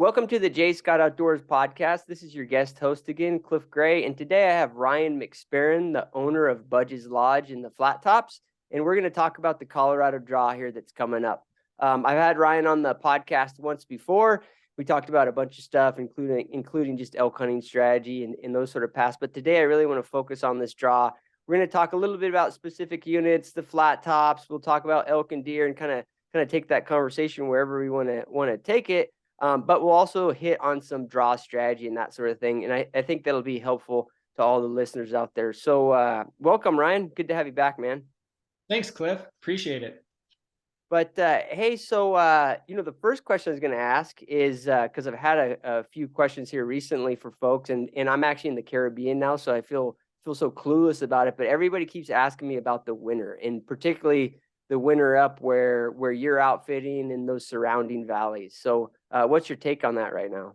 Welcome to the J. Scott Outdoors podcast. This is your guest host again, Cliff Gray, and today I have Ryan MscSparran, the owner of Budges Lodge in the Flat Tops, and we're going to talk about the Colorado Draw here that's coming up. I've had Ryan on the podcast once before. We talked about a bunch of stuff, including just elk hunting strategy and those sort of paths. But today I really want to focus on this draw. We're going to talk a little bit about specific units, the flat tops. We'll talk about elk and deer and kind of take that conversation wherever we want to take it. But we'll also hit on some draw strategy and that sort of thing. And I think that'll be helpful to all the listeners out there. So welcome, Ryan. Good to have you back, man. Thanks, Cliff. Appreciate it. But hey, so the first question I was going to ask is because I've had a few questions here recently for folks, and I'm actually in the Caribbean now, so I feel so clueless about it. But everybody keeps asking me about the winter, and particularly the winter up where you're outfitting in those surrounding valleys. So what's your take on that right now?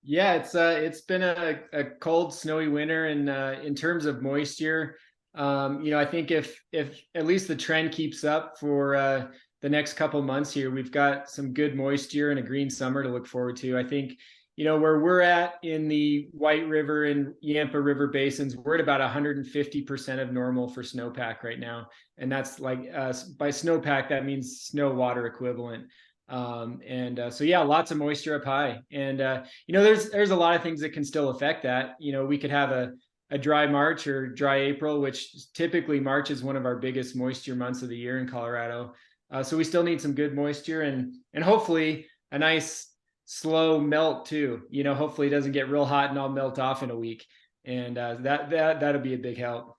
Yeah, it's been a cold, snowy winter, and in terms of moisture, I think if at least the trend keeps up for the next couple months here, we've got some good moisture and a green summer to look forward to. I think, where we're at in the White River and Yampa River basins, we're at about 150% of normal for snowpack right now. And that's like by snowpack, that means snow water equivalent. So yeah, lots of moisture up high. And, there's a lot of things that can still affect that. We could have a dry March or dry April, which typically March is one of our biggest moisture months of the year in Colorado. So we still need some good moisture and hopefully a nice slow melt too. Hopefully it doesn't get real hot and all melt off in a week. And that'll be a big help.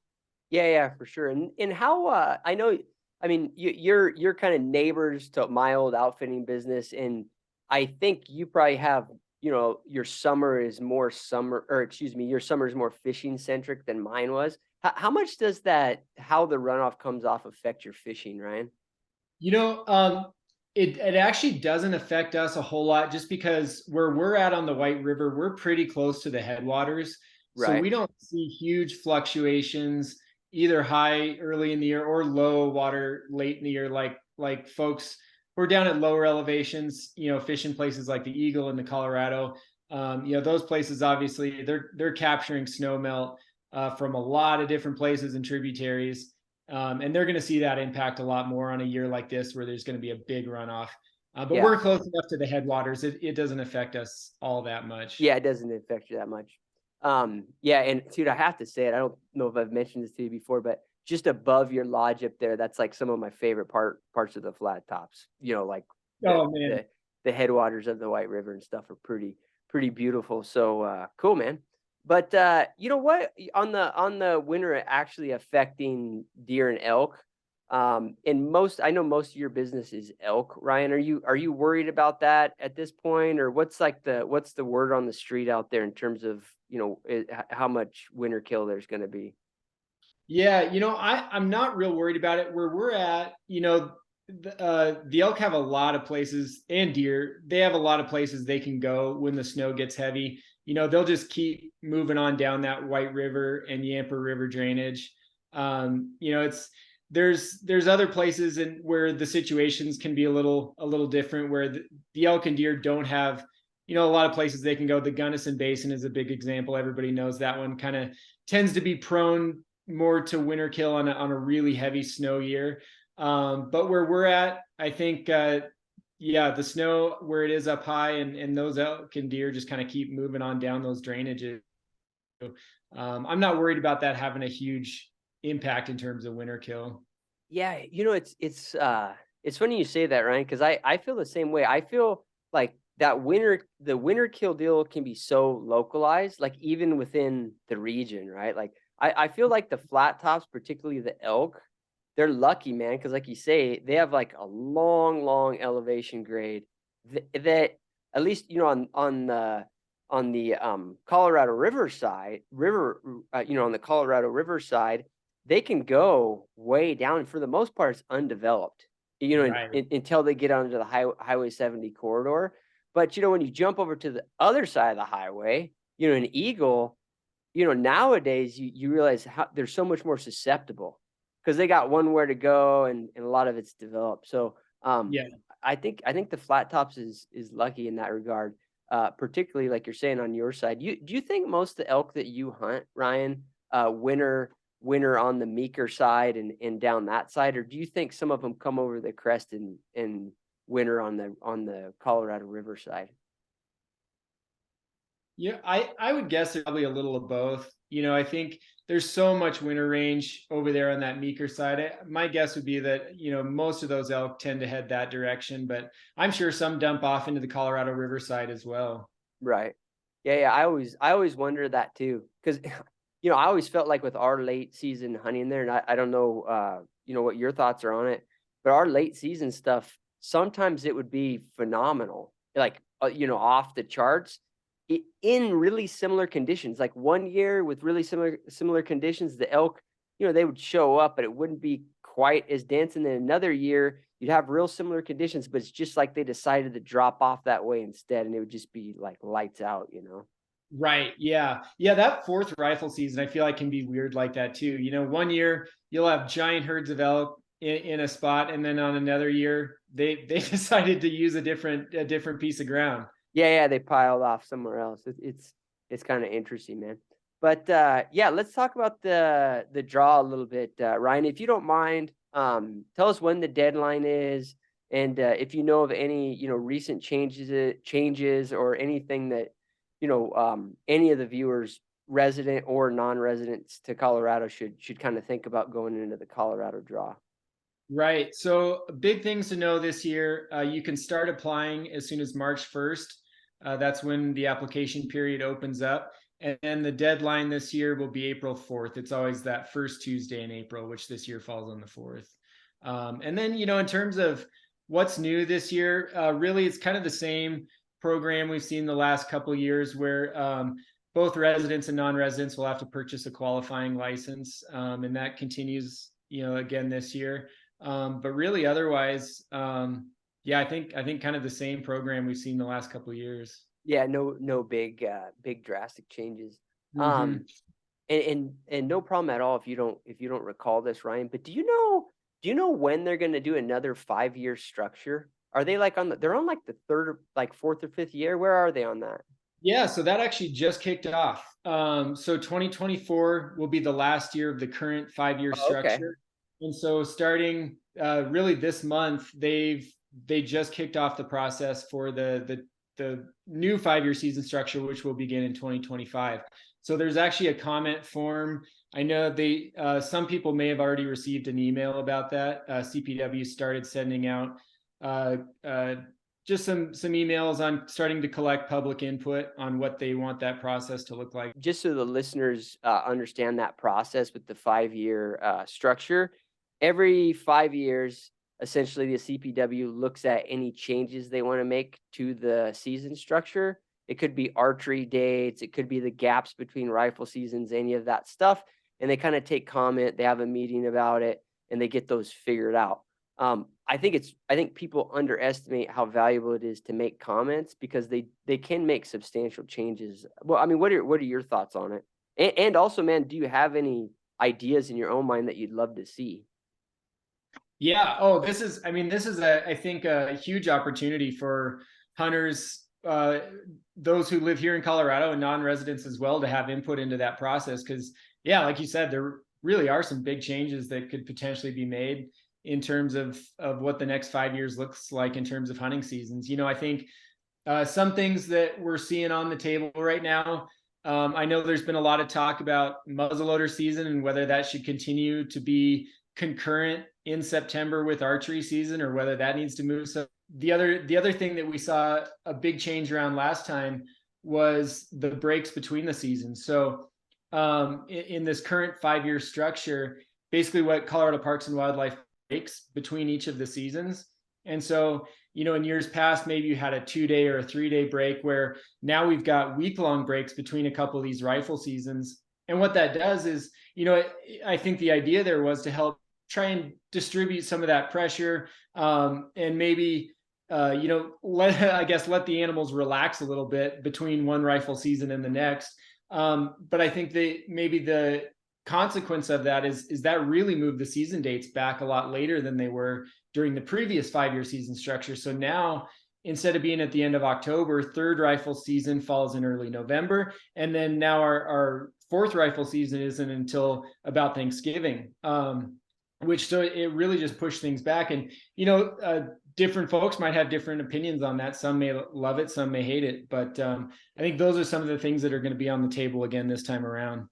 Yeah, for sure. And how I know, I mean, you're kind of neighbors to my old outfitting business, and I think you probably have, your summer is more fishing centric than mine was. How much does how the runoff comes off affect your fishing, Ryan? It actually doesn't affect us a whole lot just because where we're at on the White River, we're pretty close to the headwaters. Right. So we don't see huge fluctuations, either high early in the year or low water late in the year, like folks who are down at lower elevations, fishing places like the Eagle and the Colorado. Those places, obviously, they're capturing snow melt from a lot of different places and tributaries. And they're going to see that impact a lot more on a year like this where there's going to be a big runoff. But we're close enough to the headwaters. It doesn't affect us all that much. Yeah, it doesn't affect you that much. Yeah, and dude, I have to say it. I don't know if I've mentioned this to you before, but just above your lodge up there, that's like some of my favorite parts of the flat tops. The headwaters of the White River and stuff are pretty beautiful. So cool, man. But you know what? On the winter actually affecting deer and elk. I know most of your business is elk. Ryan, are you worried about that at this point, or what's the word on the street out there in terms of how much winter kill there's going to be? Yeah, I'm not real worried about it. Where we're at, the elk have a lot of places, and deer, they have a lot of places they can go when the snow gets heavy. They'll just keep moving on down that White River and Yampa River drainage. There's other places where the situations can be a little different, where the elk and deer don't have, a lot of places they can go. The Gunnison Basin is a big example. Everybody knows that one kind of tends to be prone more to winter kill on a really heavy snow year. But where we're at, I think, the snow where it is up high and those elk and deer just kind of keep moving on down those drainages. I'm not worried about that having a huge impact in terms of winter kill. Yeah, it's funny you say that, Ryan, because I feel the same way. I feel like the winter kill deal can be so localized, like even within the region, right? Like I feel like the flat tops, particularly the elk, they're lucky, man, because like you say, they have like a long elevation grade that at least on the Colorado River side, on the Colorado River side, they can go way down, and for the most part, it's undeveloped. Right. Until they get onto the Highway 70 corridor. But when you jump over to the other side of the highway, an Eagle, nowadays you realize how they're so much more susceptible, because they got one where to go and a lot of it's developed. So I think the flat tops is lucky in that regard. particularly like you're saying on your side. Do you think most of the elk that you hunt, Ryan, winter on the Meeker side and down that side, or do you think some of them come over the crest and winter on the Colorado River side? Yeah, I would guess it's probably a little of both. I think there's so much winter range over there on that Meeker side. My guess would be that, most of those elk tend to head that direction, but I'm sure some dump off into the Colorado River side as well. Right. Yeah, yeah. I always wonder that too, because I always felt like with our late season hunting there, and I don't know, what your thoughts are on it, but our late season stuff, sometimes it would be phenomenal, like off the charts, in really similar conditions. Like one year with really similar conditions, the elk, they would show up, but it wouldn't be quite as dense. And then another year, you'd have real similar conditions, but it's just like they decided to drop off that way instead, and it would just be like lights out. Right. Yeah. Yeah. That fourth rifle season, I feel like can be weird like that too. One year you'll have giant herds of elk in a spot, and then on another year they decided to use a different piece of ground. Yeah, they piled off somewhere else. It's kind of interesting, man. But yeah, let's talk about the draw a little bit, Ryan, if you don't mind. Tell us when the deadline is, and if you know of any recent changes or anything that any of the viewers, resident or non-residents to Colorado, should kind of think about going into the Colorado draw. Right. So big things to know this year. You can start applying as soon as March 1st. That's when the application period opens up. And then the deadline this year will be April 4th. It's always that first Tuesday in April, which this year falls on the 4th. And then, in terms of what's new this year, really it's kind of the same program we've seen the last couple of years, where both residents and non-residents will have to purchase a qualifying license. And that continues, again this year. But really otherwise, yeah, I think kind of the same program we've seen the last couple of years. Yeah, no big drastic changes. Mm-hmm. And no problem at all if you don't recall this, Ryan. But do you know when they're going to do another 5-year structure? Are they like they're on like the third or like fourth or fifth year? Where are they on that? Yeah, so that actually just kicked off. So 2024 will be the last year of the current 5-year Okay. structure. And so starting really this month, they just kicked off the process for the new 5-year season structure, which will begin in 2025. So there's actually a comment form. I know some people may have already received an email about that. CPW started sending out just some emails on starting to collect public input on what they want that process to look like. Just so the listeners understand that process with the 5-year structure, every 5 years, essentially the CPW looks at any changes they want to make to the season structure. It could be archery dates, it could be the gaps between rifle seasons, any of that stuff. And they kind of take comment, they have a meeting about it, and they get those figured out. I think people underestimate how valuable it is to make comments, because they can make substantial changes. Well, I mean, what are your thoughts on it? And also, man, do you have any ideas in your own mind that you'd love to see? Yeah. Oh, this is I think a huge opportunity for hunters, those who live here in Colorado and non-residents as well, to have input into that process. Because yeah, like you said, there really are some big changes that could potentially be made in terms of what the next 5 years looks like in terms of hunting seasons. I think some things that we're seeing on the table right now. I know there's been a lot of talk about muzzleloader season and whether that should continue to be concurrent in September with archery season, or whether that needs to move. So the other thing that we saw a big change around last time was the breaks between the seasons. So in this current 5-year structure, basically what Colorado Parks and Wildlife breaks between each of the seasons. And so, in years past, maybe you had a 2-day or a 3-day break, where now we've got week-long breaks between a couple of these rifle seasons. And what that does is, I think the idea there was to help try and distribute some of that pressure, and maybe, let the animals relax a little bit between one rifle season and the next. But I think maybe the consequence of that is that really moved the season dates back a lot later than they were during the previous 5-year season structure. So now, instead of being at the end of October, third rifle season falls in early November. And then now our fourth rifle season isn't until about Thanksgiving, which so it really just pushed things back. And, different folks might have different opinions on that. Some may love it, some may hate it. But I think those are some of the things that are going to be on the table again this time around.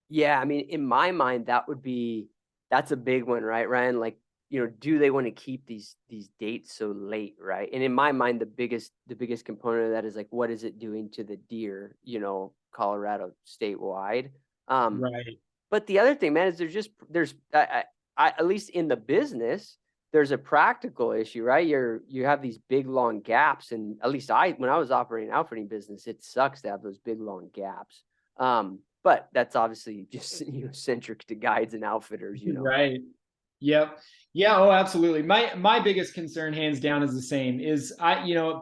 Yeah, I mean, in my mind, that's a big one, right, Ryan? Like, do they want to keep these dates so late, right? And in my mind, the biggest component of that is like, what is it doing to the deer, Colorado statewide? Right. But the other thing, man, is I at least in the business, there's a practical issue, right? You have these big long gaps, and at least when I was operating outfitting business, it sucks to have those big long gaps. But that's obviously just centric to guides and outfitters, Right. Yep. Yeah. Oh, absolutely. My biggest concern, hands down, is the same. Is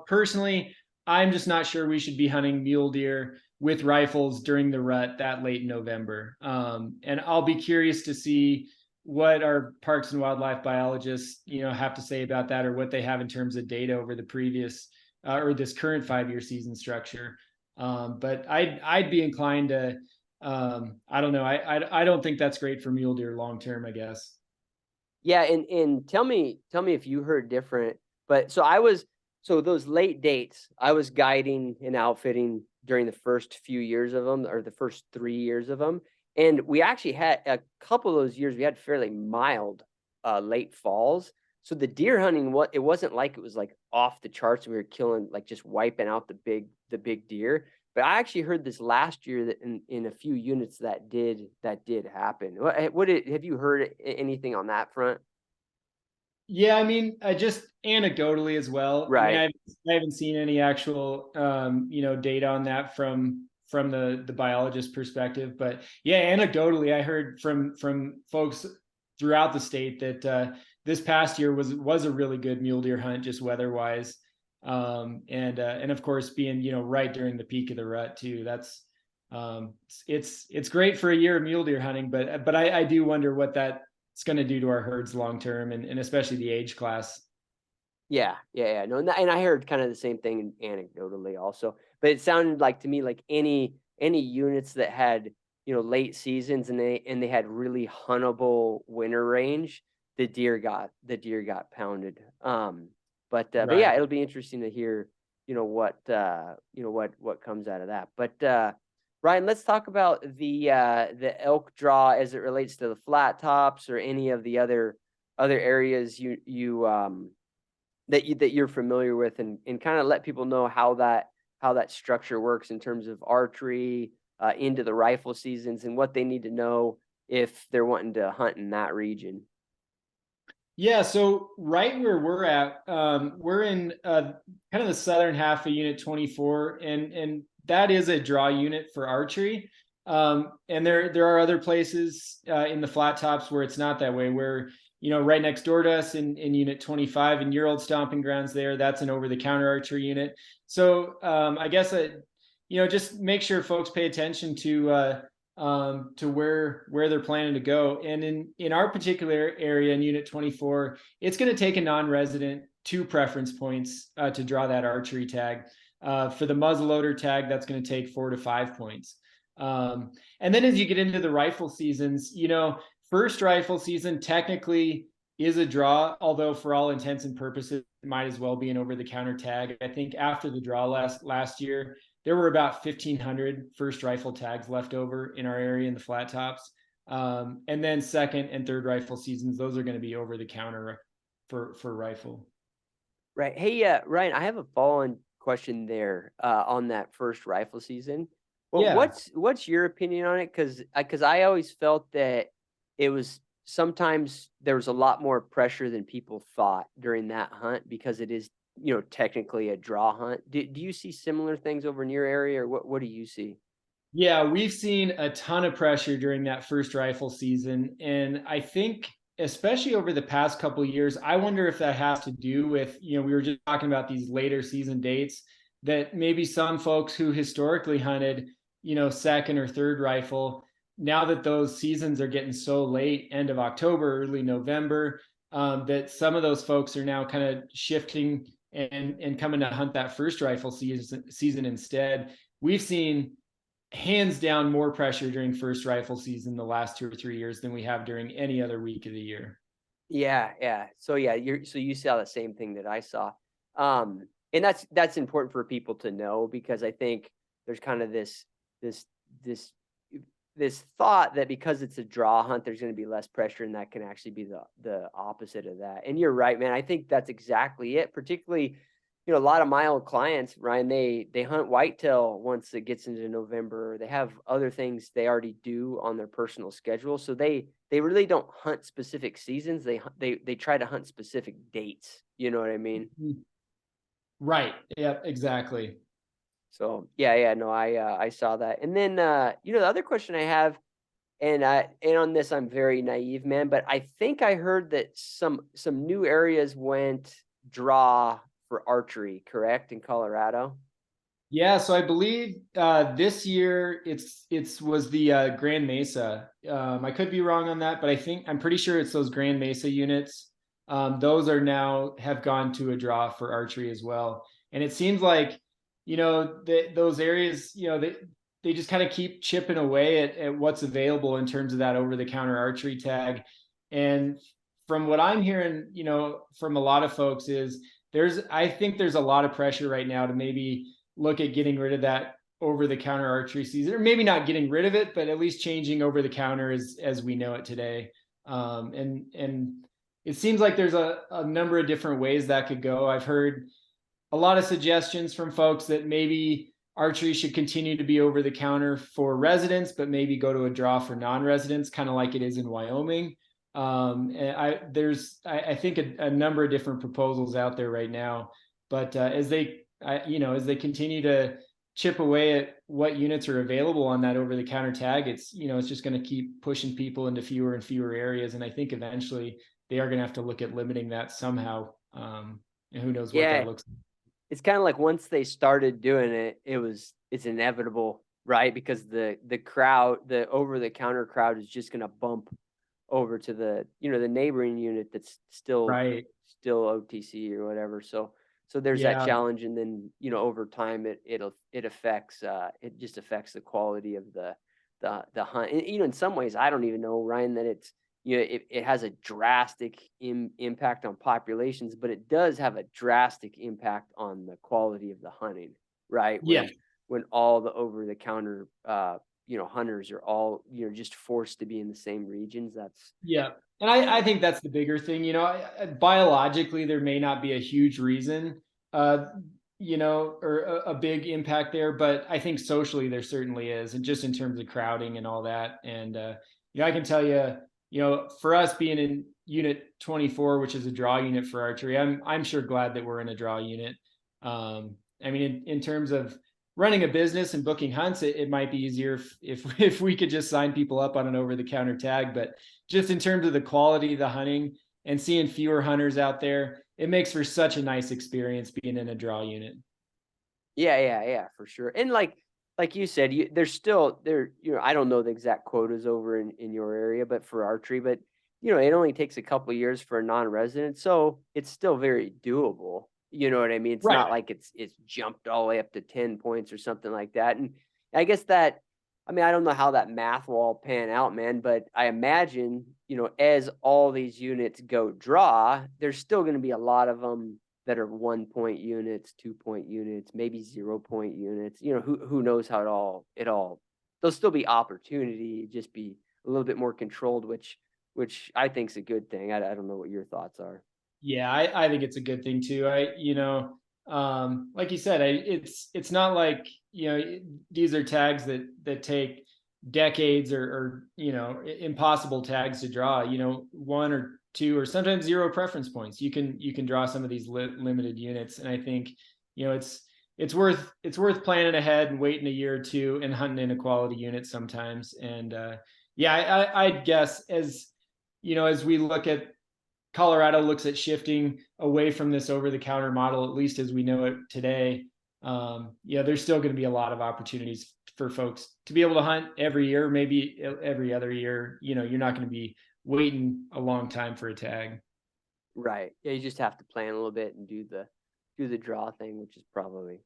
personally, I'm just not sure we should be hunting mule deer with rifles during the rut that late in November. And I'll be curious to see what our parks and wildlife biologists, have to say about that, or what they have in terms of data over the previous or this current 5-year season structure. But I'd be inclined to. I don't know. I don't think that's great for mule deer long term, I guess. Yeah, and tell me if you heard different. But so those late dates, I was guiding and outfitting during the first few years of them, or the first 3 years of them. And we actually had a couple of those years, we had fairly mild late falls. So the deer hunting, it wasn't like it was like off the charts and we were killing, like just wiping out the big deer. But I actually heard this last year that in a few units that did happen. Have you heard anything on that front? Yeah, I mean, just anecdotally as well. I mean, Right. I haven't seen any actual, data on that from the biologist perspective. But yeah, anecdotally, I heard from folks throughout the state that this past year was a really good mule deer hunt, just weather wise. And of course, being right during the peak of the rut too. That's it's great for a year of mule deer hunting, but I do wonder what that it's going to do to our herds long term, and especially the age class. Yeah. No, and I heard kind of the same thing anecdotally also. But it sounded like to me like any units that had late seasons and they had really huntable winter range, the deer got pounded. But yeah, Right. it'll be interesting to hear what comes out of that. But Ryan, let's talk about the elk draw as it relates to the flat tops or any of the other areas that you're familiar with, and kind of let people know how that structure works in terms of archery into the rifle seasons and what they need to know if they're wanting to hunt in that region. Yeah, so right where we're at, we're in kind of the southern half of Unit 24, and that is a draw unit for archery. And there are other places in the flat tops where it's not that way. Where right next door to us in Unit 25, in your old stomping grounds there, that's an over-the-counter archery unit. So I guess just make sure folks pay attention to where they're planning to go. And in our particular area in Unit 24, it's going to take a non-resident 2 preference points to draw that archery tag. For the muzzleloader tag, that's going to take 4 to 5 points. And then as you get into the rifle seasons, first rifle season technically is a draw, although for all intents and purposes, it might as well be an over-the-counter tag. I think after the draw last year, there were about 1,500 first rifle tags left over in our area in the flat tops. And then second and third rifle seasons, those are going to be over the counter for rifle. Right. Hey, Ryan, I have a follow-on question there on that first rifle season. Well, Yeah. what's your opinion on it? Because I always felt that it was sometimes there was a lot more pressure than people thought during that hunt because it is technically a draw hunt. Do you see similar things over in your area, or what do you see? Yeah, we've seen a ton of pressure during that first rifle season. And I think, especially over the past couple of years, I wonder if that has to do with, we were just talking about these later season dates, that maybe some folks who historically hunted, second or third rifle, now that those seasons are getting so late, end of October, early November, that some of those folks are now kind of shifting and coming to hunt that first rifle season instead, we've seen hands down more pressure during first rifle season the last 2 or 3 years than we have during any other week of the year. Yeah, yeah. So yeah, you saw the same thing that I saw. And that's important for people to know, because I think there's kind of this this this thought that because it's a draw hunt, there's going to be less pressure, and that can actually be the opposite of that. And you're right, man. I think that's exactly it. Particularly, a lot of my old clients, Ryan, they hunt whitetail once it gets into November. They have other things they already do on their personal schedule, so they really don't hunt specific seasons. They try to hunt specific dates. You know what I mean? Right. Yeah, exactly. So yeah, no, I saw that. And then the other question I have, and on this I'm very naive, man, but I think I heard that some new areas went draw for archery, correct, in Colorado? Yeah, so I believe this year it's was the Grand Mesa. I could be wrong on that, but I'm pretty sure it's those Grand Mesa units. Those are now have gone to a draw for archery as well. And it seems like, those areas, they just kind of keep chipping away at what's available in terms of that over-the-counter archery tag. And from what I'm hearing, from a lot of folks is I think there's a lot of pressure right now to maybe look at getting rid of that over the counter archery season, or maybe not getting rid of it, but at least changing over the counter as we know it today. And it seems like there's a number of different ways that could go. I've heard a lot of suggestions from folks that maybe archery should continue to be over the counter for residents, but maybe go to a draw for non-residents, kind of like it is in Wyoming. And I think a number of different proposals out there right now, but as they continue to chip away at what units are available on that over the counter tag, it's just going to keep pushing people into fewer and fewer areas. And I think eventually they are going to have to look at limiting that somehow. And who knows what that Yeah, looks like. it's kind of like once they started doing it, it's inevitable, right? Because the crowd, the over the counter crowd, is just going to bump over to the neighboring unit that's still Right. OTC or whatever. So there's that Yeah. challenge, and then over time it affects it just affects the quality of the hunt. And, in some ways, I don't even know, Ryan, that it's it has a drastic impact on populations, but it does have a drastic impact on the quality of the hunting, right? Yeah. When all the over the counter hunters are all just forced to be in the same regions. Yeah. And I think that's the bigger thing. Biologically, there may not be a huge reason, or a big impact there, but I think socially there certainly is, and just in terms of crowding and all that. And I can tell you, for us being in Unit 24, which is a draw unit for archery, I'm sure glad that we're in a draw unit. I mean, in terms of running a business and booking hunts, it might be easier if we could just sign people up on an over the counter tag, but just in terms of the quality of the hunting and seeing fewer hunters out there, it makes for such a nice experience being in a draw unit. Yeah, for sure. And like you said, there's still there. I don't know the exact quotas over in your area, but for archery, but it only takes a couple of years for a non-resident, so it's still very doable. You know what I mean? It's Right. not like it's jumped all the way up to 10 points or something like that. And I guess that, I mean, I don't know how that math will all pan out, man, but I imagine, as all these units go draw, there's still going to be a lot of them that are 1-point units, 2-point units, maybe 0-point units. Who knows how it all there'll still be opportunity, just be a little bit more controlled, which I think is a good thing. I don't know what your thoughts are. Yeah, I think it's a good thing too. Like you said, it's not like, these are tags that take decades or impossible tags to draw. 1 or 2 or sometimes 0 preference points. You can draw some of these limited units, and I think it's worth planning ahead and waiting a year or two and hunting in a quality unit sometimes. And yeah, I'd guess as we look at Colorado looks at shifting away from this over-the-counter model, at least as we know it today. There's still going to be a lot of opportunities for folks to be able to hunt every year, maybe every other year. You're not going to be waiting a long time for a tag. Right. Yeah, you just have to plan a little bit and do do the draw thing, which is probably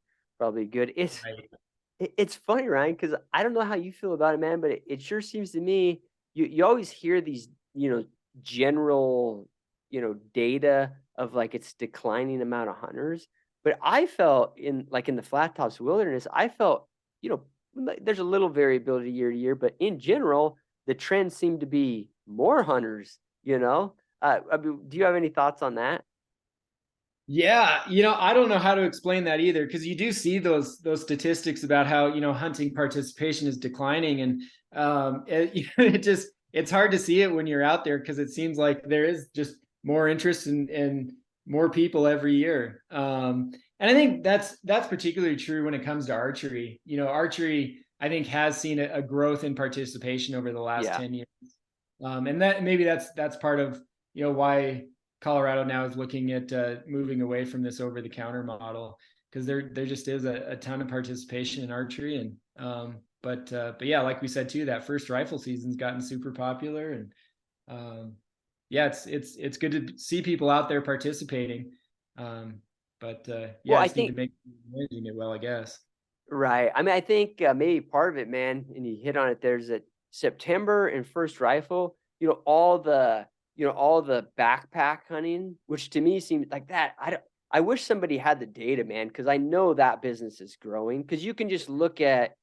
good. Right. It's funny, Ryan, because I don't know how you feel about it, man, but it sure seems to me you always hear these, general, data of like it's declining amount of hunters. But I felt in the flat tops wilderness, I felt, there's a little variability year to year, but in general, the trend seemed to be more hunters, I mean, do you have any thoughts on that? Yeah, I don't know how to explain that either, because you do see those statistics about how hunting participation is declining, and it's hard to see it when you're out there, because it seems like there is just more interest and more people every year. And I think that's particularly true when it comes to archery. Archery, I think, has seen a growth in participation over the last Yeah. 10 years. And that maybe that's part of why Colorado now is looking at moving away from this over-the-counter model, because there just is a ton of participation in archery. And but yeah, like we said too, that first rifle season's gotten super popular, and yeah, it's good to see people out there participating. But yeah, Well, I I just need to think make managing it well, I guess. right. I mean, I think maybe part of it, man, and you hit on it. There's that September and first rifle. All the backpack hunting, which to me seems like that. I don't. I wish somebody had the data, man, because I know that business is growing. Because you can just look at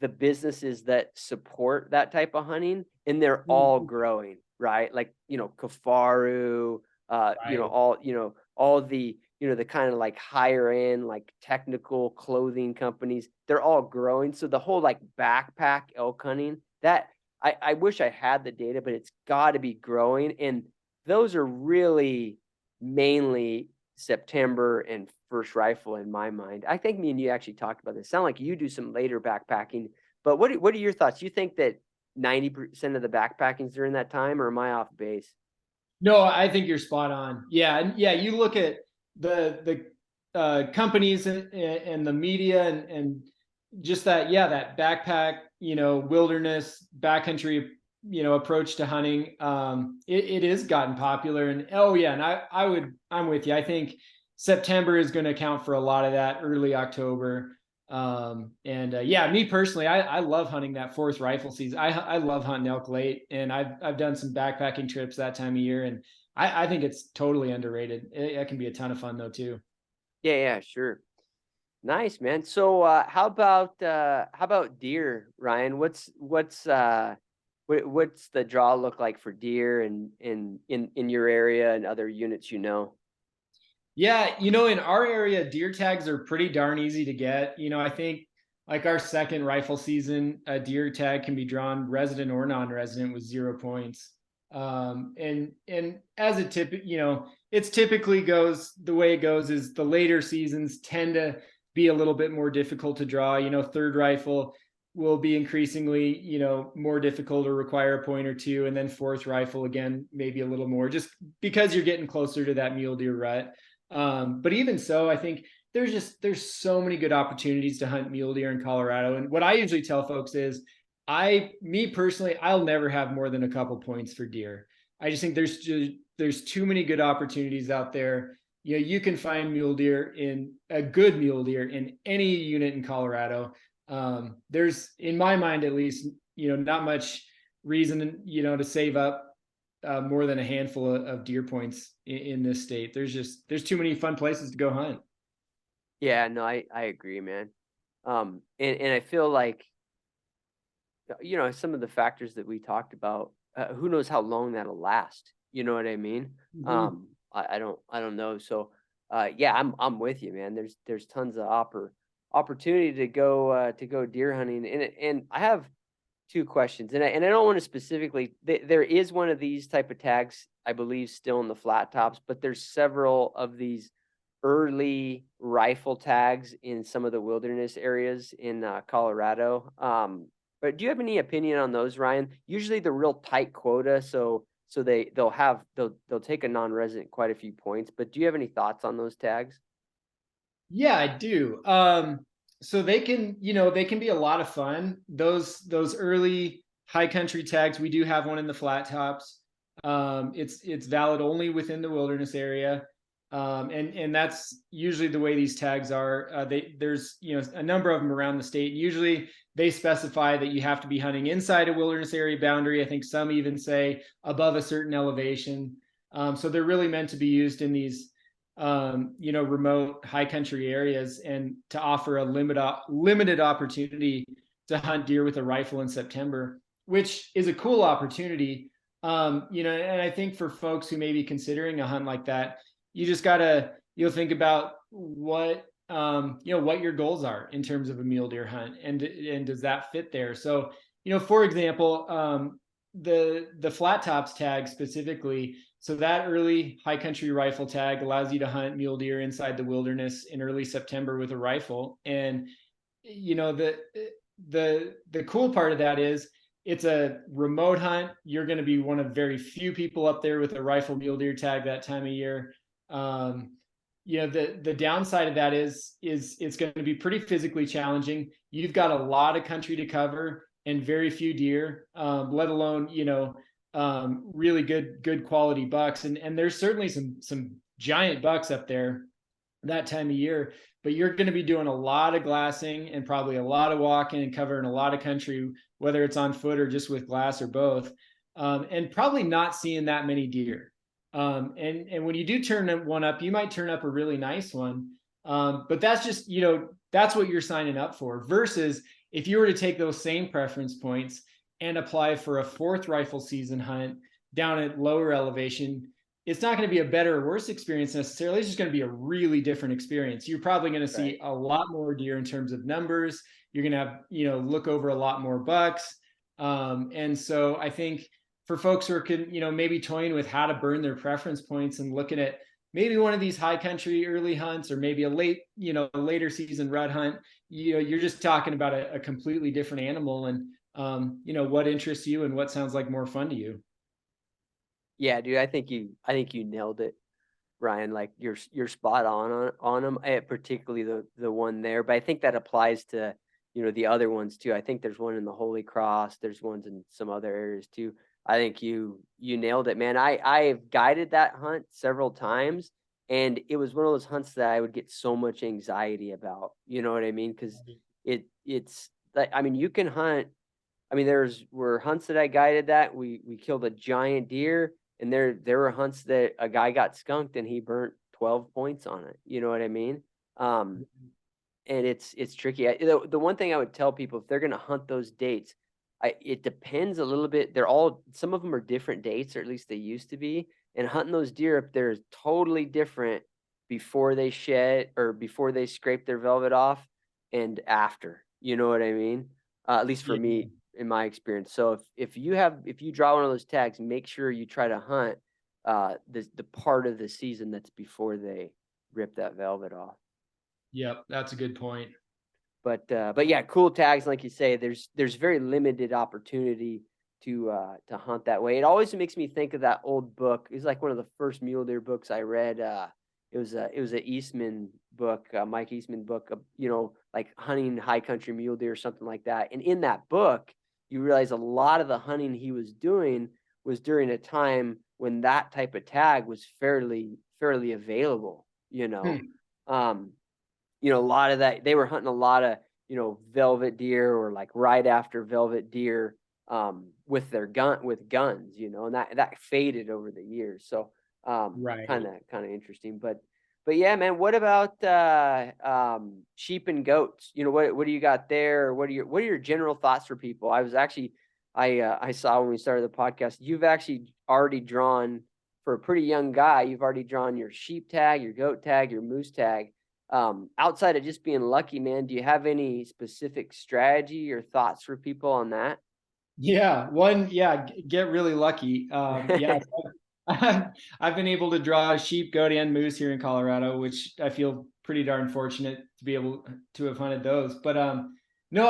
the businesses that support that type of hunting, and they're all growing, right? Like Kafaru, Right. all the the kind of like higher end, like technical clothing companies, they're all growing. So the whole like backpack elk hunting, that I wish I had the data, but it's got to be growing. And those are really mainly September and first rifle in my mind. I think me and you actually talked about this. Sound like you do some later backpacking, but what are your thoughts? You think that 90% of the backpacking's during that time, or am I off base? No, I think you're spot on. Yeah, and yeah, you look at the companies and the media, and just that, yeah, that backpack, wilderness backcountry, approach to hunting. It is gotten popular, and oh yeah, and I'm with you. I think September is going to account for a lot of that, early October. And yeah, me personally, I love hunting that fourth rifle season. I love hunting elk late, and I've done some backpacking trips that time of year, and I think it's totally underrated. It can be a ton of fun though too. Yeah, sure. Nice, man. So how about deer, Ryan? What's the draw look like for deer and in your area and other units, Yeah, in our area, deer tags are pretty darn easy to get. I think like our second rifle season, a deer tag can be drawn resident or non-resident with 0 points. And as it it's typically goes, the way it goes is the later seasons tend to be a little bit more difficult to draw. Third rifle will be increasingly, more difficult or require a point or two. And then fourth rifle, again, maybe a little more, just because you're getting closer to that mule deer rut. But even so, I think there's so many good opportunities to hunt mule deer in Colorado. And what I usually tell folks is, me personally, I'll never have more than a couple points for deer. I just think there's too many good opportunities out there. You can find a good mule deer in any unit in Colorado. There's, in my mind at least, not much reason, to save up more than a handful of deer points in this state. There's too many fun places to go hunt. Yeah, no, I agree, man. And I feel like some of the factors that we talked about, who knows how long that'll last. You know what I mean? Mm-hmm. I don't know. So yeah, I'm with you, man. There's tons of opportunity to go deer hunting. And I have two questions, and I don't want to specifically. There is one of these type of tags, I believe, still in the flat tops, but there's several of these early rifle tags in some of the wilderness areas in Colorado. But do you have any opinion on those, Ryan? Usually they're real tight quota, so they'll take a non-resident quite a few points. But do you have any thoughts on those tags? Yeah, I do. So they can, they can be a lot of fun. Those early high country tags, we do have one in the flat tops. It's valid only within the wilderness area. And that's usually the way these tags are. There's a number of them around the state. Usually they specify that you have to be hunting inside a wilderness area boundary. I think some even say above a certain elevation. So they're really meant to be used in these remote high country areas, and to offer a limited opportunity to hunt deer with a rifle in September, which is a cool opportunity. And I think for folks who may be considering a hunt like that, you just gotta, think about what what your goals are in terms of a mule deer hunt, and does that fit there? So, for example, the flat tops tag specifically, so that early high country rifle tag allows you to hunt mule deer inside the wilderness in early September with a rifle. And the cool part of that is it's a remote hunt. You're going to be one of very few people up there with a rifle mule deer tag that time of year. The downside of that is it's going to be pretty physically challenging. You've got a lot of country to cover and very few deer, let alone really good quality bucks. And there's certainly some giant bucks up there that time of year. But you're going to be doing a lot of glassing and probably a lot of walking and covering a lot of country, whether it's on foot or just with glass or both, and probably not seeing that many deer. And when you do turn one up, you might turn up a really nice one. But that's just, that's what you're signing up for. Versus if you were to take those same preference points and apply for a fourth rifle season hunt down at lower elevation, it's not going to be a better or worse experience necessarily. It's just going to be a really different experience. You're probably going to see a lot more deer in terms of numbers. You're going to have, look over a lot more bucks. And so I think for folks who are, maybe toying with how to burn their preference points and looking at maybe one of these high country early hunts, or maybe a later season rut hunt, you're just talking about a completely different animal, and, what interests you and what sounds like more fun to you. Yeah, dude, I think you nailed it, Ryan. Like you're spot on them, particularly the one there. But I think that applies to, the other ones too. I think there's one in the Holy Cross. There's ones in some other areas too. I think you nailed it, man. I've guided that hunt several times, and it was one of those hunts that I would get so much anxiety about. You know what I mean? Because it's like, I mean, you can hunt. I mean, were hunts that I guided that we killed a giant deer, and there were hunts that a guy got skunked and he burnt 12 points on it. You know what I mean? And it's tricky. The one thing I would tell people, if they're going to hunt those dates, it depends a little bit. Some of them are different dates, or at least they used to be. And hunting those deer up there is totally different before they shed or before they scrape their velvet off and after. You know what I mean? At least for me, in my experience. So if you draw one of those tags, make sure you try to hunt the part of the season that's before they rip that velvet off. Yep, that's a good point. But yeah, cool tags, like you say, there's very limited opportunity to hunt that way. It always makes me think of that old book. It's like one of the first mule deer books I read. It was an Eastman book, Mike Eastman book, like hunting high country mule deer or something like that. And in that book, you realize a lot of the hunting he was doing was during a time when that type of tag was fairly available. A lot of that, they were hunting a lot of, velvet deer, or like right after velvet deer, with guns, and that faded over the years. So, kind of interesting, but yeah, man, what about, sheep and goats? What do you got there? What are your general thoughts for people? I saw when we started the podcast, you've actually already drawn, for a pretty young guy, you've already drawn your sheep tag, your goat tag, your moose tag. Outside of just being lucky, man, do you have any specific strategy or thoughts for people on that? Yeah, get really lucky. I've been able to draw sheep, goat, and moose here in Colorado, which I feel pretty darn fortunate to be able to have hunted those. But no,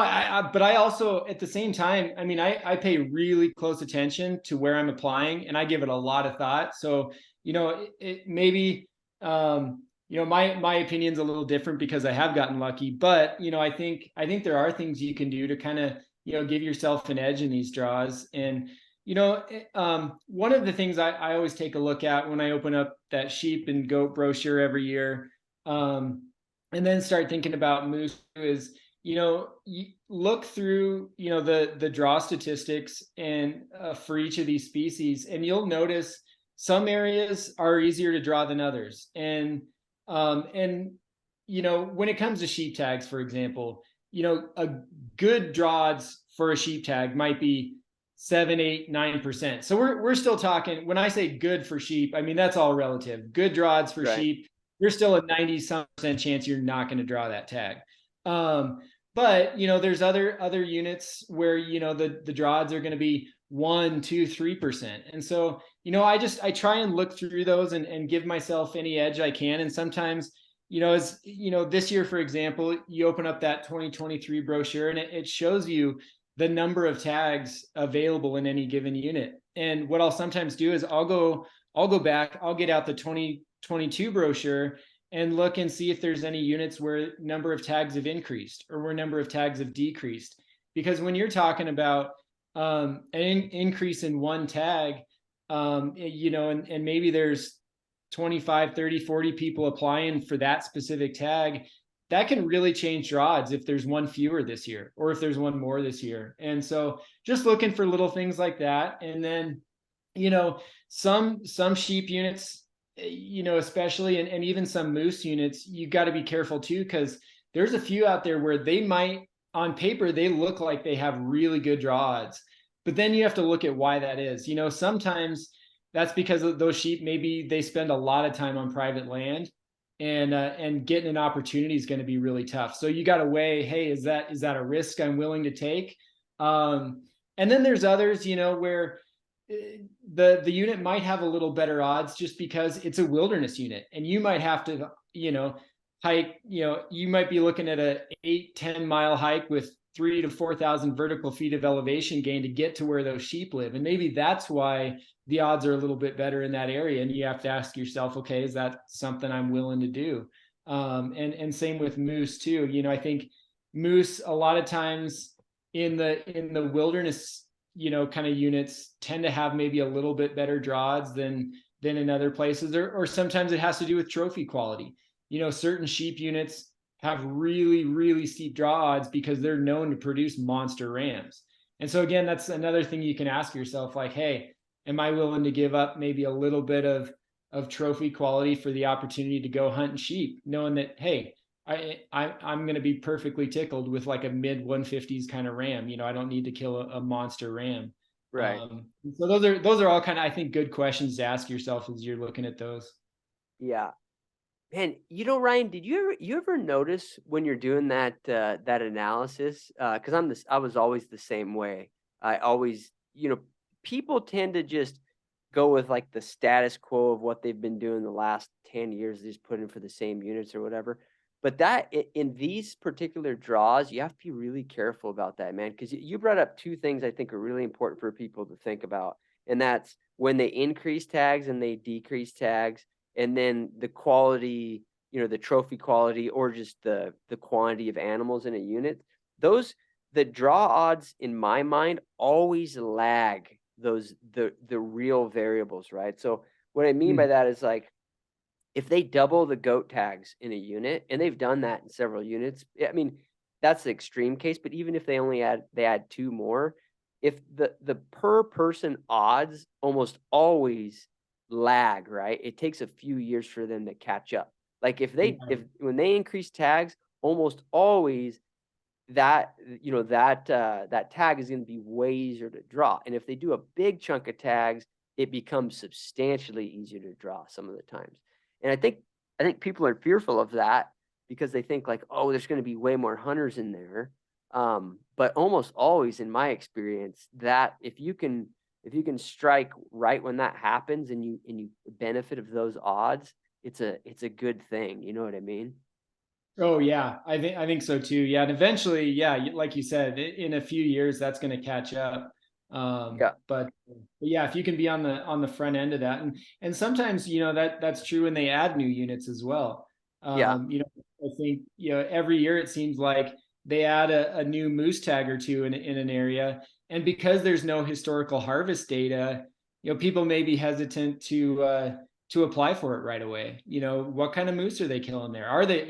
but I also, at the same time, I mean, I pay really close attention to where I'm applying, and I give it a lot of thought. So, it maybe, my opinion's a little different because I have gotten lucky, but, I think there are things you can do to kind of, give yourself an edge in these draws. And, One of the things I always take a look at when I open up that sheep and goat brochure every year, and then start thinking about moose is, you look through, the draw statistics and for each of these species, and you'll notice some areas are easier to draw than others. And when it comes to sheep tags, for example, a good draw odds for a sheep tag might be 7, 8, 9%. So we're still talking, when I say good for sheep, I mean, that's all relative. Good draw odds for sheep, you're still a 90-some% chance you're not going to draw that tag. But there's other units where the draw odds are going to be 1, 2, 3%. And so, I try and look through those and give myself any edge I can. And sometimes, this year, for example, you open up that 2023 brochure and it shows you the number of tags available in any given unit. And what I'll sometimes do is I'll go back, I'll get out the 2022 brochure and look and see if there's any units where number of tags have increased or where number of tags have decreased. Because when you're talking about an increase in one tag, and maybe there's 25, 30, 40 people applying for that specific tag, that can really change draw odds if there's one fewer this year or if there's one more this year. And so just looking for little things like that. And then, some sheep units, especially, and even some moose units, you got to be careful too, because there's a few out there where they might, on paper, they look like they have really good draw odds, but then you have to look at why that is. Sometimes that's because of those sheep, maybe they spend a lot of time on private land, and getting an opportunity is going to be really tough. So you got to weigh, hey, is that a risk I'm willing to take? And then there's others, where the unit might have a little better odds just because it's a wilderness unit, and you might have to, hike, you might be looking at a 8-10 mile hike with 3,000 to 4,000 vertical feet of elevation gain to get to where those sheep live. And maybe that's why the odds are a little bit better in that area. And you have to ask yourself, okay, is that something I'm willing to do? And same with moose too. I think moose a lot of times in the wilderness, kind of units tend to have maybe a little bit better draw odds than in other places, or sometimes it has to do with trophy quality. Certain sheep units have really, really steep draw odds because they're known to produce monster rams. And so again, that's another thing you can ask yourself, like, hey, am I willing to give up maybe a little bit of trophy quality for the opportunity to go hunting sheep, knowing that, hey, I'm going to be perfectly tickled with like a mid 150s kind of ram. I don't need to kill a monster ram. Right. So those are all kind of, I think, good questions to ask yourself as you're looking at those. Yeah. Man, Ryan, did you ever notice when you're doing that analysis? Because I was always the same way. I always, people tend to just go with like the status quo of what they've been doing the last 10 years, they just put in for the same units or whatever. But that in these particular draws, you have to be really careful about that, man, because you brought up two things I think are really important for people to think about. And that's when they increase tags and they decrease tags, and then the quality, the trophy quality, or just the quantity of animals in a unit. The draw odds in my mind always lag the real variables, right? So what I mean by that is, like, if they double the goat tags in a unit, and they've done that in several units, I mean, that's the extreme case, but even if they add 2 more, if the per person odds almost always lag, right? It takes a few years for them to catch up. Like if when they increase tags, almost always that tag is going to be way easier to draw. And if they do a big chunk of tags, it becomes substantially easier to draw some of the times. And I think people are fearful of that because they think like, oh, there's going to be way more hunters in there. But almost always, in my experience, that if you can strike right when that happens and you benefit of those odds, it's a good thing. You know what I mean? Oh yeah, I think so too. Yeah, and eventually, yeah, like you said, in a few years, that's going to catch up. But yeah, if you can be on the front end of that, and sometimes that's true when they add new units as well. I think every year it seems like they add a new moose tag or two in an area, And because there's no historical harvest data, people may be hesitant to apply for it right away. What kind of moose are they killing there? Are there,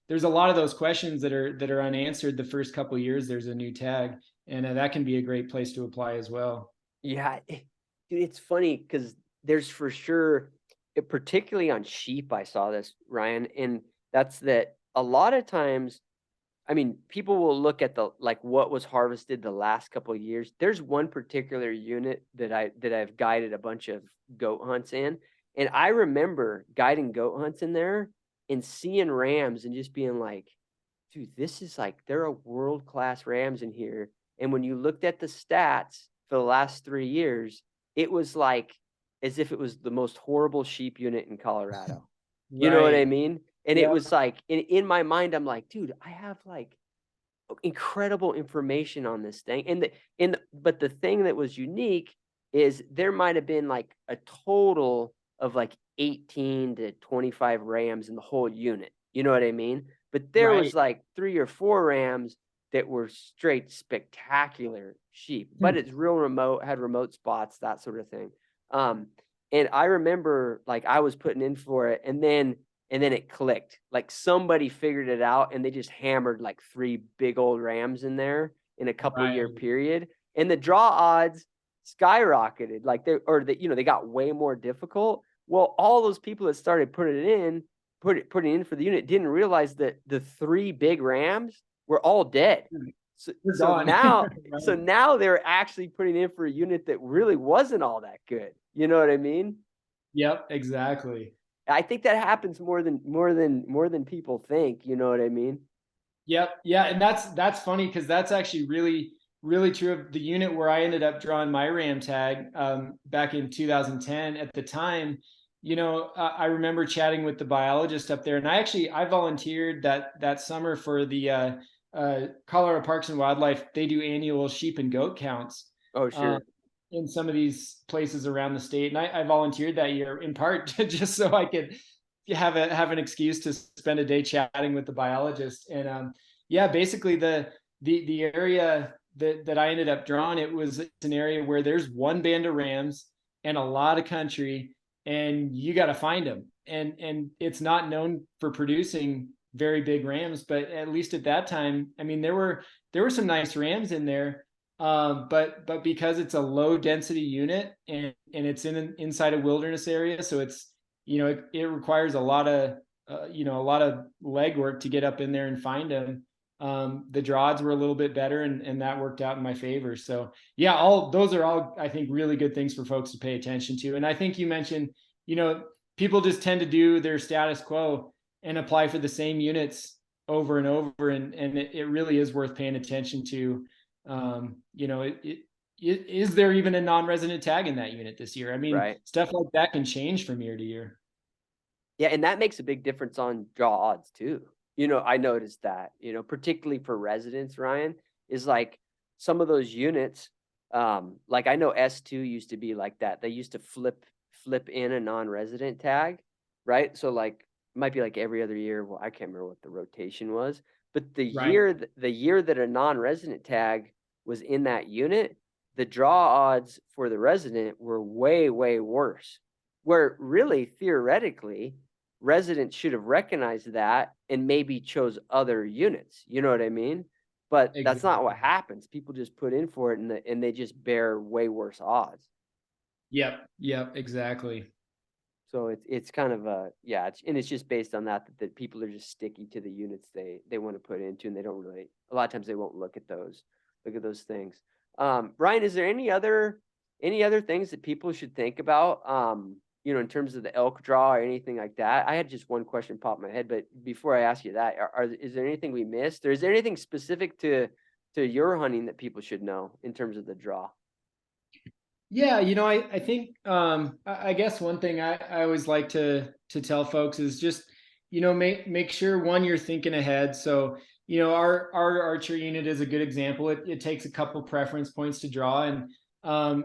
there's a lot of those questions that are unanswered the first couple of years there's a new tag, and that can be a great place to apply as well. Yeah, dude, it's funny because there's for sure, particularly on sheep, I saw this, Ryan, and that's that a lot of times, I mean, people will look at the like what was harvested the last couple of years. There's one particular unit that I've guided a bunch of goat hunts in, and I remember guiding goat hunts in there and seeing rams and just being like, dude, this is like there are world-class rams in here. And when you looked at the stats for the last 3 years, it was like as if it was the most horrible sheep unit in Colorado. You know what I Right. mean? And it Yeah. was like in my mind, I'm like, dude, I have like incredible information on this thing. But the thing that was unique is there might have been like a total of like 18 to 25 rams in the whole unit. You know what I mean? But there was Right. like 3 or 4 rams that were straight spectacular sheep, but it's real remote, had remote spots, that sort of thing. Um, and I remember like I was putting in for it and then it clicked. Like somebody figured it out and they just hammered like 3 big old rams in there in a couple year Right. period. And the draw odds skyrocketed. Like they got way more difficult. Well, all those people that started putting in for the unit didn't realize that the 3 big rams were all dead. So, We're so gone. now so Right. now they're actually putting in for a unit that really wasn't all that good. You know what I mean? Yep, exactly. I think that happens more than people think, you know what I mean? Yep. Yeah. And that's funny because that's actually really true of the unit where I ended up drawing my Ram tag back in 2010. At the time, I remember chatting with the biologist up there, and I volunteered that summer for the Colorado Parks and Wildlife. They do annual sheep and goat counts Oh, um, sure. in some of these places around the state, and I volunteered that year in part just so I could have an excuse to spend a day chatting with the biologist. And yeah, basically the area that I ended up drawing, it's an area where there's one band of rams and a lot of country, and you got to find them. And it's not known for producing very big rams, but at least at that time, I mean, there were some nice rams in there. But because it's a low density unit and it's inside a wilderness area, so it's it requires a lot of a lot of legwork to get up in there and find them. The draws were a little bit better, and that worked out in my favor. So yeah, all those are all, I think, really good things for folks to pay attention to. And I think you mentioned, people just tend to do their status quo and apply for the same units over and over, and it really is worth paying attention to. Is there even a non-resident tag in that unit this year? I mean, Right. stuff like that can change from year to year. Yeah, and that makes a big difference on draw odds too. I noticed that, particularly for residents, Ryan, is like some of those units, like I know S2 used to be like that. They used to flip in a non-resident tag, right? So like it might be like every other year. Well, I can't remember what the rotation was, but Right. the year that a non-resident tag was in that unit, the draw odds for the resident were way, way worse. Where really theoretically residents should have recognized that and maybe chose other units. You know what I mean? But that's not what Exactly. happens. People just put in for it and they just bear way worse odds. Yep. Yep. Exactly. So it's kind of it's just based on that people are just sticky to the units they want to put into, and they don't really, a lot of times they won't look at those things. Ryan, is there any other things that people should think about? In terms of the elk draw or anything like that? I had just one question pop in my head, but before I ask you that, is there anything we missed, or is there anything specific to your hunting that people should know in terms of the draw? Yeah, I think I guess one thing I always like to tell folks is just, make sure, one, you're thinking ahead. So, our archery unit is a good example. It takes a couple preference points to draw, and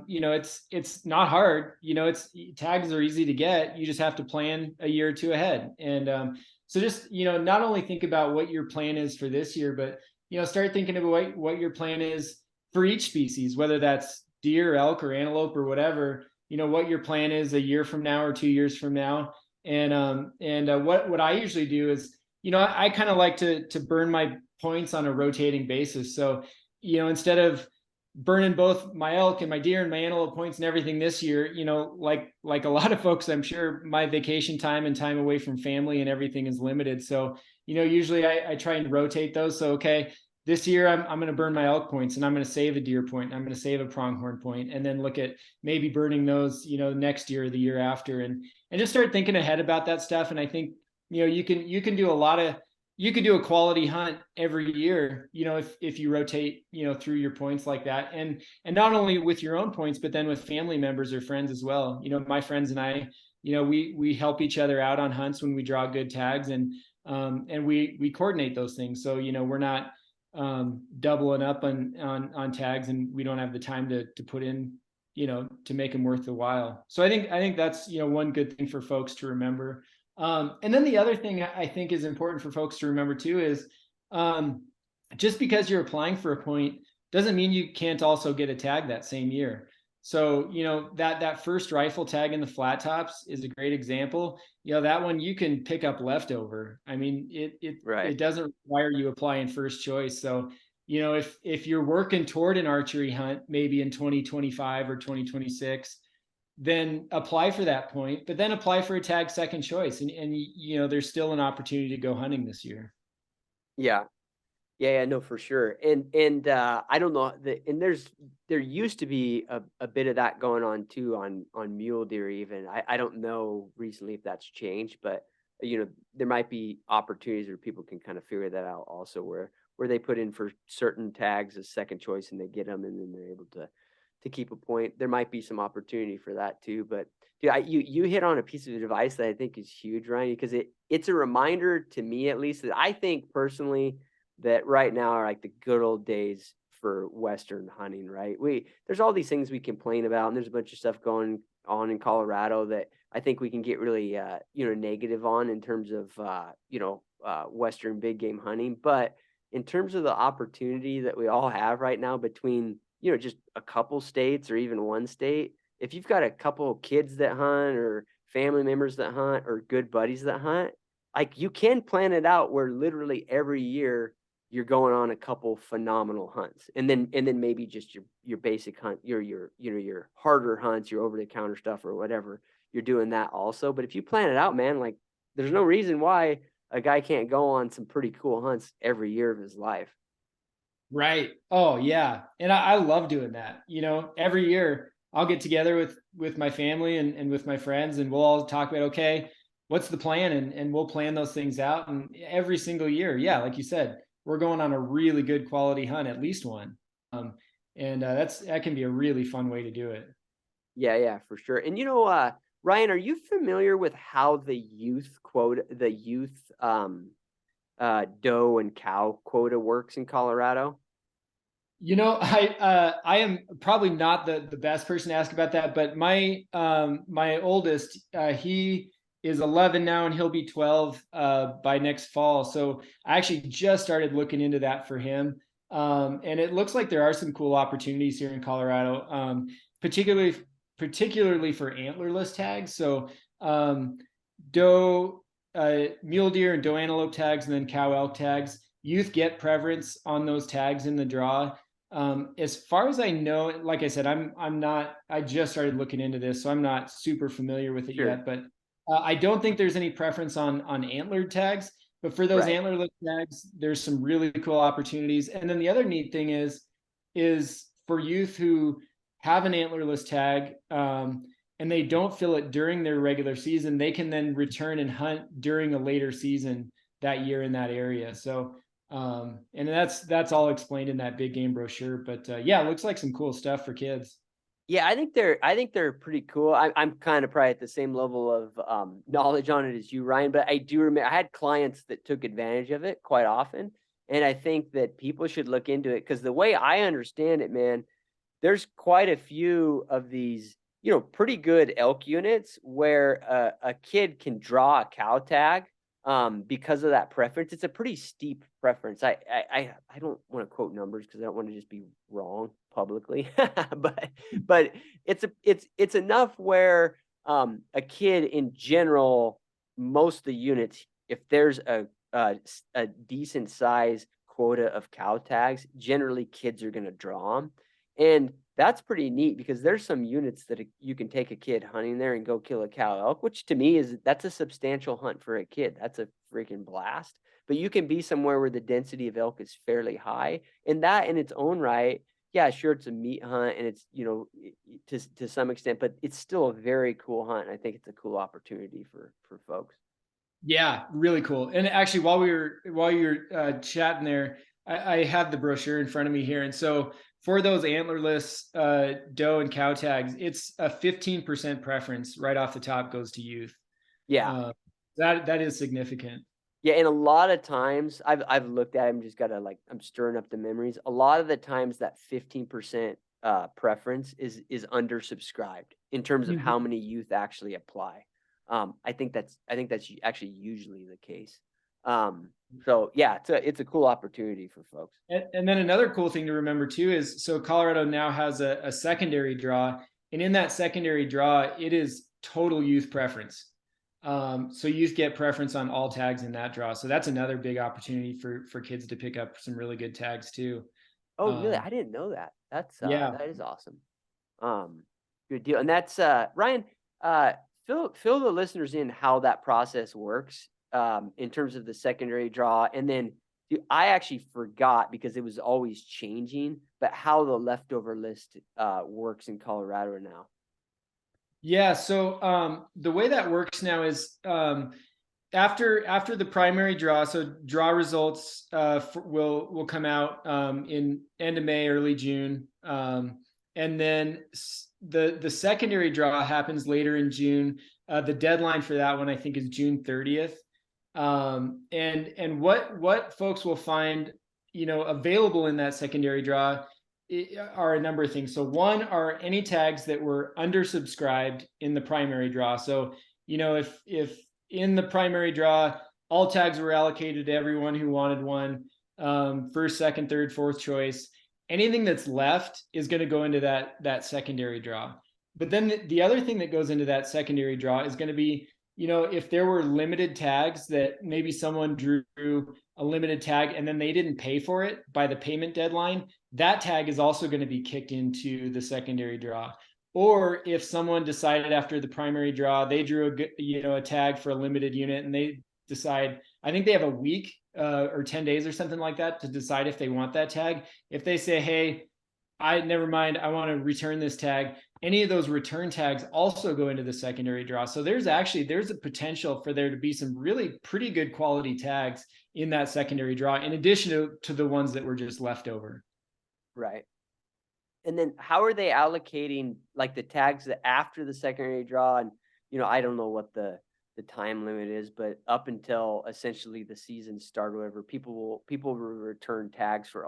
it's not hard. It's tags are easy to get. You just have to plan a year or two ahead. And so just, not only think about what your plan is for this year, but start thinking about what your plan is for each species, whether that's deer, elk, or antelope or whatever, what your plan is a year from now or 2 years from now. And what I usually do is, I kind of like to burn my points on a rotating basis. So, instead of burning both my elk and my deer and my antelope points and everything this year, like a lot of folks, I'm sure my vacation time and time away from family and everything is limited. So, usually I try and rotate those. So, okay, this year I'm going to burn my elk points and I'm going to save a deer point. I'm going to save a pronghorn point, and then look at maybe burning those, next year or the year after, and just start thinking ahead about that stuff. And I think, you can do you could do a quality hunt every year, if you rotate, through your points like that. And not only with your own points, but then with family members or friends as well. My friends and I, we help each other out on hunts when we draw good tags, and we coordinate those things. So, we're not doubling up on tags, and we don't have the time to put in, to make them worth the while. So I think that's, one good thing for folks to remember. And then the other thing I think is important for folks to remember too is, just because you're applying for a point doesn't mean you can't also get a tag that same year. So, that first rifle tag in the flat tops is a great example. That one you can pick up leftover. I mean, it doesn't require you applying first choice. So, if you're working toward an archery hunt, maybe in 2025 or 2026, then apply for that point, but then apply for a tag second choice. And there's still an opportunity to go hunting this year. Yeah. Yeah, no, for sure. And I don't know and there used to be a bit of that going on too on mule deer even. I don't know recently if that's changed, but there might be opportunities where people can kind of figure that out also, where they put in for certain tags as second choice and they get them, and then they're able to keep a point. There might be some opportunity for that too. But dude, you hit on a piece of advice that I think is huge, Ryan, because it's a reminder to me, at least, that I think personally that right now are like the good old days for Western hunting, right? There's all these things we complain about, and there's a bunch of stuff going on in Colorado that I think we can get really, negative on in terms of, Western big game hunting. But in terms of the opportunity that we all have right now between, just a couple states or even one state, if you've got a couple of kids that hunt or family members that hunt or good buddies that hunt, like, you can plan it out where literally every year you're going on a couple phenomenal hunts, and then maybe just your basic hunt, your harder hunts, your over the counter stuff or whatever, you're doing that also. But if you plan it out, man, like, there's no reason why a guy can't go on some pretty cool hunts every year of his life. Right. Oh yeah. And I love doing that. Every year I'll get together with my family and with my friends, and we'll all talk about, okay, what's the plan? And we'll plan those things out. And every single year, yeah, like you said, we're going on a really good quality hunt, at least one. And that can be a really fun way to do it. Yeah, for sure. And Ryan, are you familiar with how the youth doe and cow quota works in Colorado? I am probably not the best person to ask about that, but my oldest, he is 11 now, and he'll be 12 by next fall. So I actually just started looking into that for him. And it looks like there are some cool opportunities here in Colorado, particularly for antlerless tags. So doe, mule deer and doe antelope tags, and then cow elk tags. Youth get preference on those tags in the draw. As far as I know, like I said, I just started looking into this, so I'm not super familiar with it yet, but I don't think there's any preference on antlered tags. But for those antlerless tags, there's some really cool opportunities. And then the other neat thing is for youth who have an antlerless tag, and they don't fill it during their regular season, they can then return and hunt during a later season that year in that area. So, and that's all explained in that big game brochure. But yeah, it looks like some cool stuff for kids. Yeah, I think they're pretty cool. I'm kind of probably at the same level of knowledge on it as you, Ryan. But I do remember I had clients that took advantage of it quite often, and I think that people should look into it, because the way I understand it, man, there's quite a few of these, pretty good elk units where a kid can draw a cow tag because of that preference. It's a pretty steep preference. I don't want to quote numbers because I don't want to just be wrong publicly, but it's enough where a kid in general, most of the units, if there's a decent size quota of cow tags, generally kids are going to draw them. And that's pretty neat because there's some units that you can take a kid hunting there and go kill a cow elk, which to me that's a substantial hunt for a kid. That's a freaking blast. But you can be somewhere where the density of elk is fairly high, and that in its own right, yeah, sure, it's a meat hunt and it's, to some extent, but it's still a very cool hunt. And I think it's a cool opportunity for folks. Yeah, really cool. And actually, while you were chatting there, I have the brochure in front of me here. And so for those antlerless doe and cow tags, it's a 15% preference right off the top goes to youth. Yeah. That is significant. Yeah, and a lot of times I've looked at them, just gotta I'm stirring up the memories. A lot of the times that 15% preference is undersubscribed in terms of how many youth actually apply. I think that's actually usually the case. So yeah, it's a cool opportunity for folks. And then another cool thing to remember too is, so Colorado now has a secondary draw, and in that secondary draw, it is total youth preference. So youth get preference on all tags in that draw. So that's another big opportunity for kids to pick up some really good tags too. Oh, really? I didn't know that. Yeah. That is awesome. Good deal. And that's Ryan, fill the listeners in how that process works in terms of the secondary draw. And then I actually forgot because it was always changing, but how the leftover list works in Colorado now. Yeah, so the way that works now is after the primary draw, so draw results will come out in end of May, early June, and then the secondary draw happens later in June. The deadline for that one I think is June 30th. And what folks will find, available in that secondary draw are a number of things. So one are any tags that were undersubscribed in the primary draw. So, if in the primary draw, all tags were allocated to everyone who wanted one, first, second, third, fourth choice, anything that's left is going to go into that secondary draw. But then the other thing that goes into that secondary draw is going to be, if there were limited tags that maybe someone drew a limited tag and then they didn't pay for it by the payment deadline, that tag is also going to be kicked into the secondary draw. Or if someone decided after the primary draw, they drew a tag for a limited unit and they decide, I think they have a week or 10 days or something like that to decide if they want that tag. If they say, hey, never mind, I want to return this tag, any of those return tags also go into the secondary draw. So there's a potential for there to be some really pretty good quality tags in that secondary draw, in addition to the ones that were just left over. Right. And then how are they allocating like the tags that after the secondary draw? And, I don't know what the time limit is, but up until essentially the season start, or whatever, people will return tags for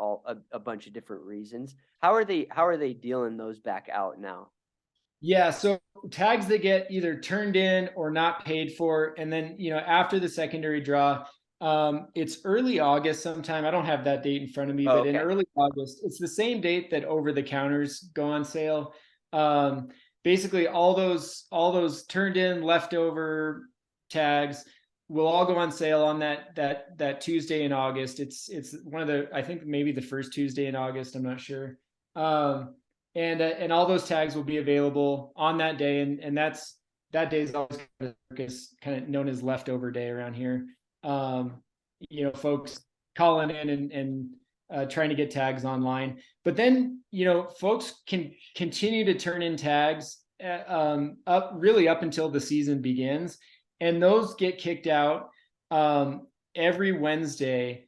a bunch of different reasons. How are they dealing those back out now? Yeah, so tags that get either turned in or not paid for, and then after the secondary draw, it's early August sometime. I don't have that date in front of me, but in early August, it's the same date that over the counters go on sale. Basically, all those turned in leftover tags will all go on sale on that Tuesday in August. It's one of the, I think maybe the first Tuesday in August. I'm not sure. And all those tags will be available on that day, and that day is always kind of known as leftover day around here. Folks calling in and trying to get tags online, but then folks can continue to turn in tags up until the season begins, and those get kicked out every Wednesday,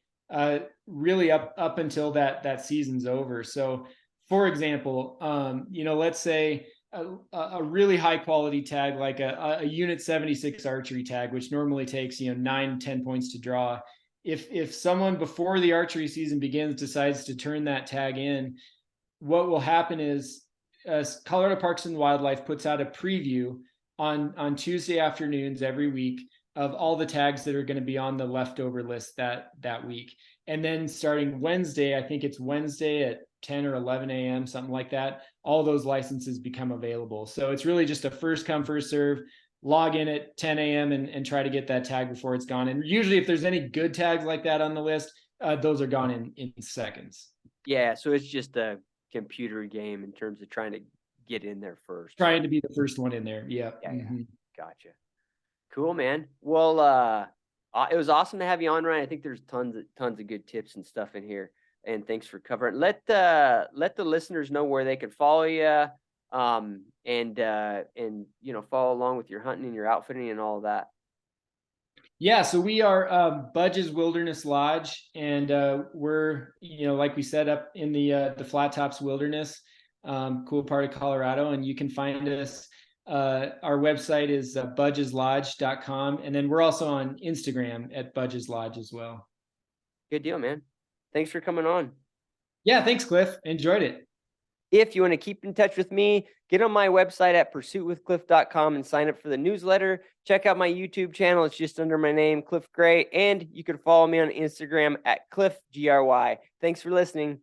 really up until that season's over. So, for example, let's say a really high quality tag like a unit 76 archery tag, which normally takes 9-10 points to draw. If someone before the archery season begins decides to turn that tag in, what will happen is Colorado Parks and Wildlife puts out a preview on Tuesday afternoons every week of all the tags that are going to be on the leftover list that week. And then starting Wednesday, I think it's Wednesday at 10 or 11 a.m., something like that, all those licenses become available. So it's really just a first come, first serve. Log in at 10 a.m. and try to get that tag before it's gone. And usually if there's any good tags like that on the list, those are gone in seconds. Yeah, so it's just a computer game in terms of trying to get in there first. Trying to be the first one in there. Yeah. Yeah, Gotcha. Cool, man. Well, it was awesome to have you on, Ryan. I think there's tons of good tips and stuff in here. And thanks for covering. Let the listeners know where they can follow you, and follow along with your hunting and your outfitting and all of that. Yeah, so we are Budges Wilderness Lodge, and we're, like we said, up in the Flat Tops Wilderness, cool part of Colorado, and you can find us. Our website is budgeslodge.com, and then we're also on Instagram at Budges Lodge as well. Good deal, man. Thanks for coming on. Yeah, thanks, Cliff. Enjoyed it. If you want to keep in touch with me, get on my website at pursuitwithcliff.com and sign up for the newsletter. Check out my YouTube channel. It's just under my name, Cliff Gray. And you can follow me on Instagram at CliffGRY. Thanks for listening.